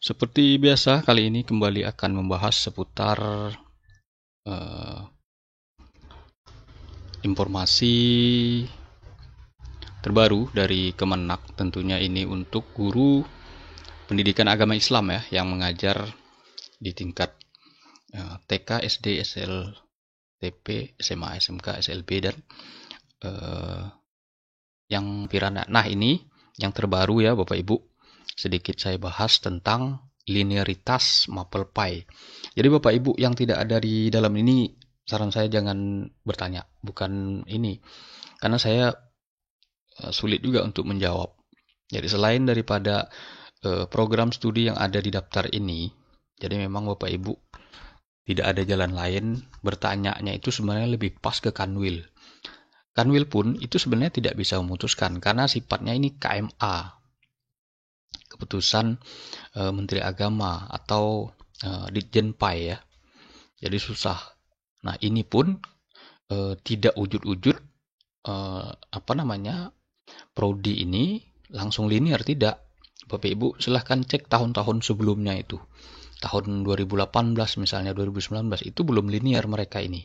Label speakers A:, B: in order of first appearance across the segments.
A: Seperti biasa, kali ini kembali akan membahas seputar eh, informasi terbaru dari Kemenak. Tentunya ini untuk guru pendidikan agama Islam ya, yang mengajar di tingkat TK, SD, SLTP, SMA, SMK, SLB, dan eh, yang Pirana. Nah, ini yang terbaru ya Bapak Ibu. Sedikit saya bahas tentang linearitas Maple Pie. Jadi Bapak Ibu yang tidak ada di dalam ini, saran saya jangan bertanya, bukan ini. Karena saya sulit juga untuk menjawab. Jadi selain daripada program studi yang ada di daftar ini, jadi memang Bapak Ibu tidak ada jalan lain bertanya-nya itu sebenarnya lebih pas ke Kanwil. Kanwil pun itu sebenarnya tidak bisa memutuskan karena sifatnya ini KMA, keputusan Menteri Agama atau Ditjen PAI ya. Jadi susah. Nah, ini pun tidak ujud-ujud prodi ini langsung linear, tidak. Bapak Ibu silahkan cek tahun-tahun sebelumnya itu. Tahun 2018 misalnya, 2019 itu belum linear mereka ini.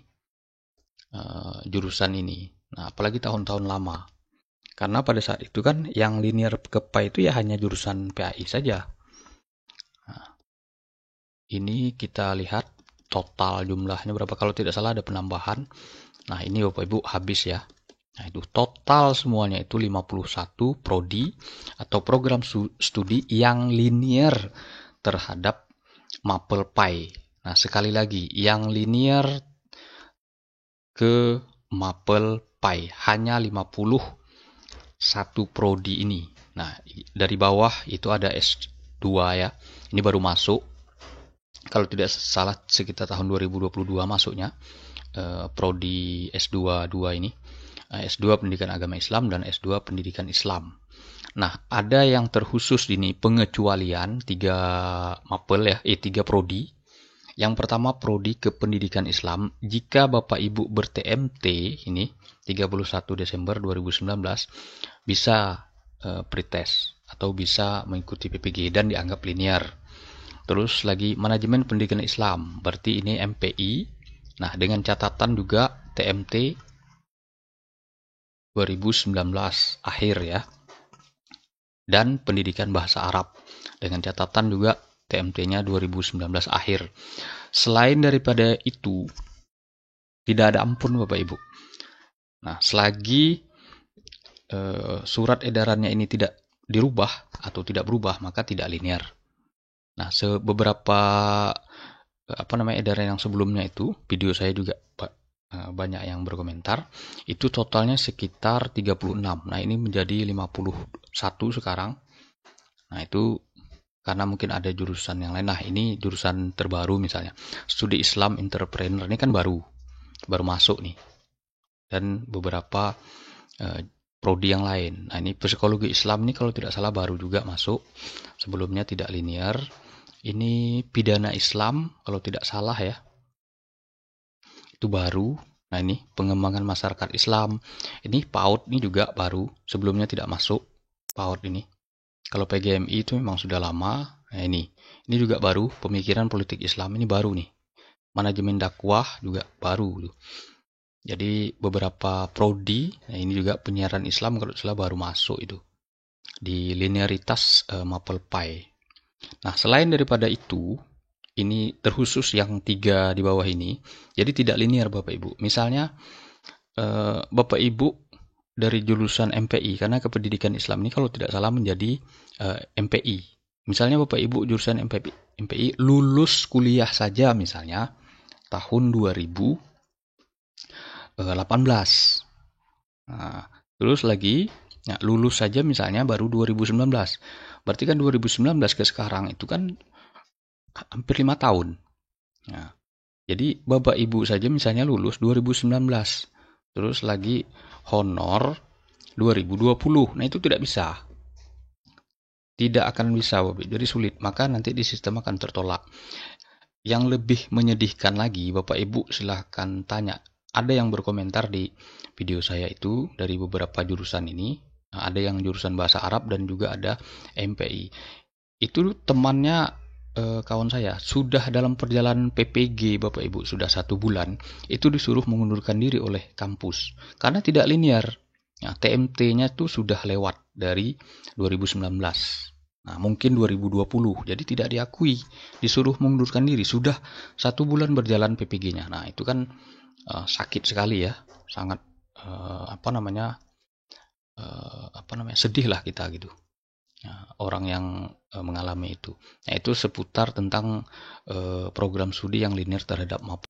A: Jurusan ini. Nah, apalagi tahun-tahun lama. Karena pada saat itu kan yang linear ke PAI itu ya hanya jurusan PAI saja. Nah, ini kita lihat total jumlahnya berapa. Kalau tidak salah ada penambahan. Nah, ini Bapak Ibu habis ya. Nah, itu total semuanya itu 51 prodi atau program studi yang linear terhadap Maple Pie. Nah, sekali lagi, yang linear ke Maple Pie hanya 51 prodi ini. Nah, dari bawah itu ada S2 ya. Ini baru masuk. Kalau tidak salah sekitar tahun 2022 masuknya prodi S2 ini. S2 Pendidikan Agama Islam dan S2 Pendidikan Islam. Nah, ada yang terkhusus ini pengecualian 3 prodi. Yang pertama prodi Kependidikan Islam. Jika Bapak Ibu ber-TMT ini 31 Desember 2019 bisa pretest atau bisa mengikuti PPG dan dianggap linear. Terus lagi Manajemen Pendidikan Islam, berarti ini MPI. Nah, dengan catatan juga TMT 2019 akhir ya. Dan Pendidikan Bahasa Arab dengan catatan juga TMT-nya 2019 akhir. Selain daripada itu, tidak ada ampun Bapak Ibu. Nah, selagi surat edarannya ini tidak dirubah atau tidak berubah, maka tidak linear. Nah, beberapa edaran yang sebelumnya itu, video saya juga banyak yang berkomentar, itu totalnya sekitar 36. Nah, ini menjadi 51 sekarang. Nah, itu karena mungkin ada jurusan yang lain. Nah, ini jurusan terbaru misalnya. Studi Islam Entrepreneur ini kan baru masuk nih. Dan beberapa prodi yang lain. Nah, ini Psikologi Islam ini kalau tidak salah baru juga masuk. Sebelumnya tidak linear. Ini Pidana Islam kalau tidak salah ya. Itu baru. Nah, ini Pengembangan Masyarakat Islam. Ini PAUD ini juga baru. Sebelumnya tidak masuk PAUD ini. Kalau PGMI itu memang sudah lama. Nah, ini juga baru. Pemikiran Politik Islam ini baru nih. Manajemen Dakwah juga baru. Jadi beberapa prodi. Nah, ini juga penyiaran Islam kalau salah baru masuk itu di linearitas Maple Pie. Nah, selain daripada itu, ini terkhusus yang 3 di bawah ini. Jadi tidak linear Bapak Ibu. Misalnya Bapak Ibu dari jurusan MPI, karena kependidikan Islam ini kalau tidak salah menjadi MPI. Misalnya Bapak Ibu jurusan MPI lulus kuliah saja misalnya tahun 2018. Nah, terus lagi lulus saja misalnya baru 2019. Berarti kan 2019 ke sekarang itu kan hampir 5 tahun. Nah, jadi Bapak Ibu saja misalnya lulus 2019. Terus lagi honor 2020. Nah, itu tidak bisa. Tidak akan bisa, Bapak. Jadi sulit. Maka nanti di sistem akan tertolak. Yang lebih menyedihkan lagi, Bapak Ibu silahkan tanya. Ada yang berkomentar di video saya itu dari beberapa jurusan ini. Nah, ada yang jurusan bahasa Arab dan juga ada MPI. Itu temannya kawan saya sudah dalam perjalanan PPG, Bapak Ibu, sudah 1 bulan, itu disuruh mengundurkan diri oleh kampus karena tidak linear. Nah, TMT-nya tuh sudah lewat dari 2019. Nah, mungkin 2020, jadi tidak diakui, disuruh mengundurkan diri. Sudah 1 bulan berjalan PPG-nya. Nah, itu kan sakit sekali ya, sangat sedih lah kita gitu. Nah, orang yang mengalami itu. Nah, itu seputar tentang program studi yang linear terhadap